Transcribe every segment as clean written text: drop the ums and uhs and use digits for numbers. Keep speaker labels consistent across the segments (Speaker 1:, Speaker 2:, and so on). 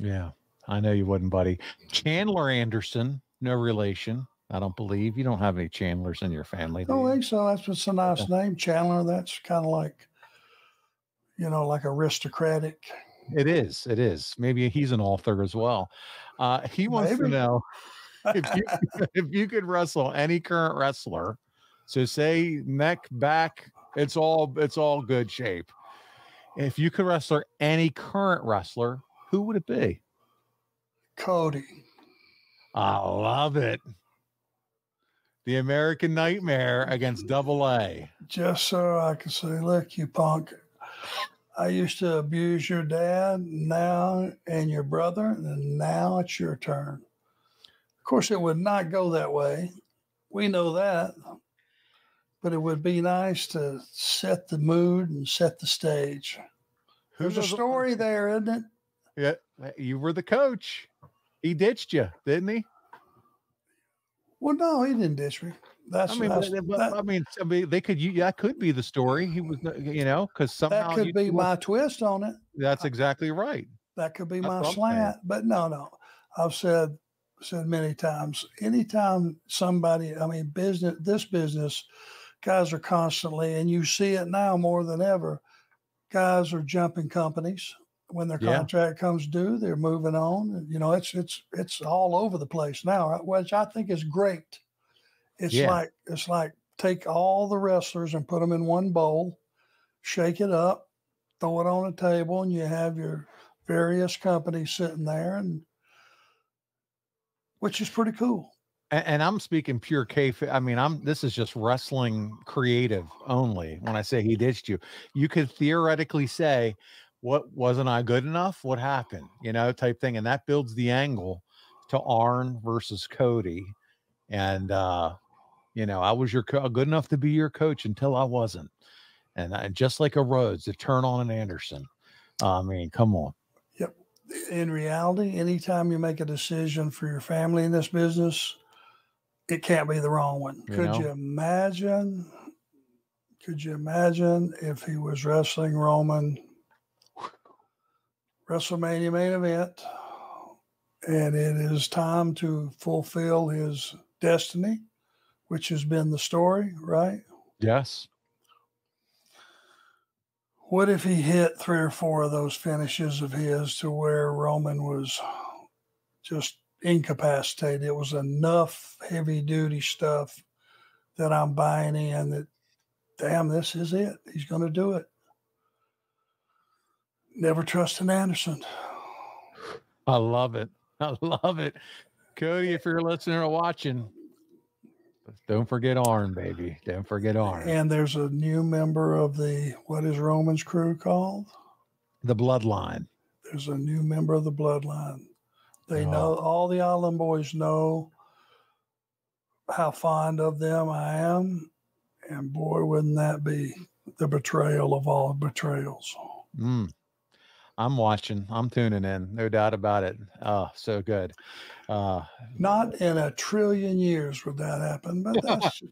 Speaker 1: Yeah, I know you wouldn't, buddy. Chandler Anderson, no relation. I don't believe you don't have any Chandlers in your family,
Speaker 2: I
Speaker 1: do
Speaker 2: don't
Speaker 1: you?
Speaker 2: think so. That's what's a nice
Speaker 1: Okay.
Speaker 2: name, Chandler. That's kind of like, like aristocratic.
Speaker 1: It is. It is. Maybe he's an author as well. He wants to
Speaker 2: Maybe.
Speaker 1: know if you if you could wrestle any current wrestler. So say neck, back, it's all good shape. If you could wrestle any current wrestler, who would it be?
Speaker 2: Cody.
Speaker 1: I love it. The American Nightmare against Double A.
Speaker 2: Just so I can say, look, you punk. I used to abuse your dad now and your brother, and now it's your turn. Of course, it would not go that way. We know that. But it would be nice to set the mood and set the stage. There's a story there, isn't it?
Speaker 1: Yeah, you were the coach. He ditched you, didn't he?
Speaker 2: Well, no, he didn't ditch me. They
Speaker 1: could. That could be the story. He was, because somehow
Speaker 2: that could be my twist on it.
Speaker 1: That's exactly right.
Speaker 2: That could be my slant. But no. I've said many times. Anytime somebody, this business, guys are constantly, and you see it now more than ever. Guys are jumping companies when their contract comes due. They're moving on. It's all over the place now, which I think is great. It's like take all the wrestlers and put them in one bowl, shake it up, throw it on a table, and you have your various companies sitting there, and which is pretty cool.
Speaker 1: And I'm speaking pure kayfabe. This is just wrestling creative only. When I say he ditched you, you could theoretically say, "What, wasn't I good enough? What happened?" Type thing, and that builds the angle to Arn versus Cody. And I was good enough to be your coach until I wasn't, and just like a Rhodes to turn on an Anderson. Come on.
Speaker 2: Yep. In reality, anytime you make a decision for your family in this business, it can't be the wrong one. Could you imagine if he was wrestling Roman WrestleMania main event, and it is time to fulfill his destiny, which has been the story, right?
Speaker 1: Yes.
Speaker 2: What if he hit 3 or 4 of those finishes of his to where Roman was just incapacitated? It was enough heavy duty stuff that I'm buying in that, damn, this is it. He's going to do it. Never trust an Anderson.
Speaker 1: I love it. I love it. Cody, if you're listening or watching, don't forget Arn, baby. Don't forget Arn.
Speaker 2: And there's a new member of what is Roman's crew called?
Speaker 1: The Bloodline.
Speaker 2: There's a new member of the Bloodline. They know, all the Island boys know how fond of them I am. And boy, wouldn't that be the betrayal of all betrayals.
Speaker 1: I'm watching. I'm tuning in. No doubt about it. Oh, so good.
Speaker 2: Not in a trillion years would that happen, but that's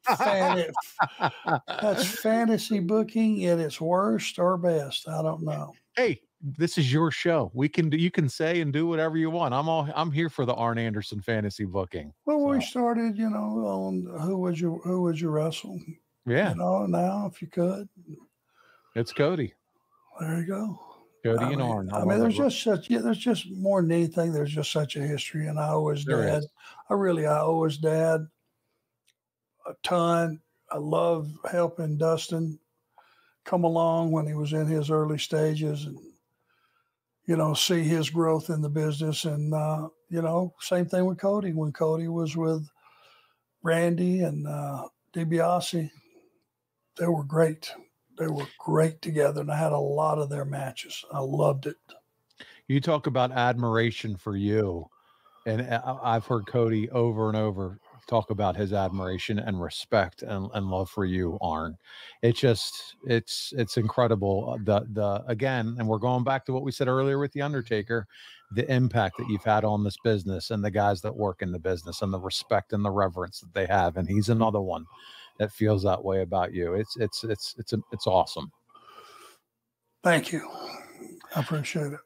Speaker 2: that's fantasy booking at its worst or best. I don't know.
Speaker 1: Hey, this is your show. You can say and do whatever you want. I'm here for the Arn Anderson fantasy booking.
Speaker 2: Well, we started, on who would you wrestle?
Speaker 1: Yeah.
Speaker 2: Now if you could.
Speaker 1: It's Cody.
Speaker 2: There you go.
Speaker 1: Cody and Arn.
Speaker 2: There's just more than anything. There's just such a history, and I owe his dad. I owe his dad a ton. I love helping Dustin come along when he was in his early stages, and see his growth in the business. And same thing with Cody. When Cody was with Randy and DiBiase, they were great. They were great together, and I had a lot of their matches. I loved it.
Speaker 1: You talk about admiration for you, and I've heard Cody over and over talk about his admiration and respect and love for you, Arn. It's incredible. Again, and we're going back to what we said earlier with the Undertaker, the impact that you've had on this business and the guys that work in the business, and the respect and the reverence that they have. And he's another one that feels that way about you. It's awesome.
Speaker 2: Thank you. I appreciate it.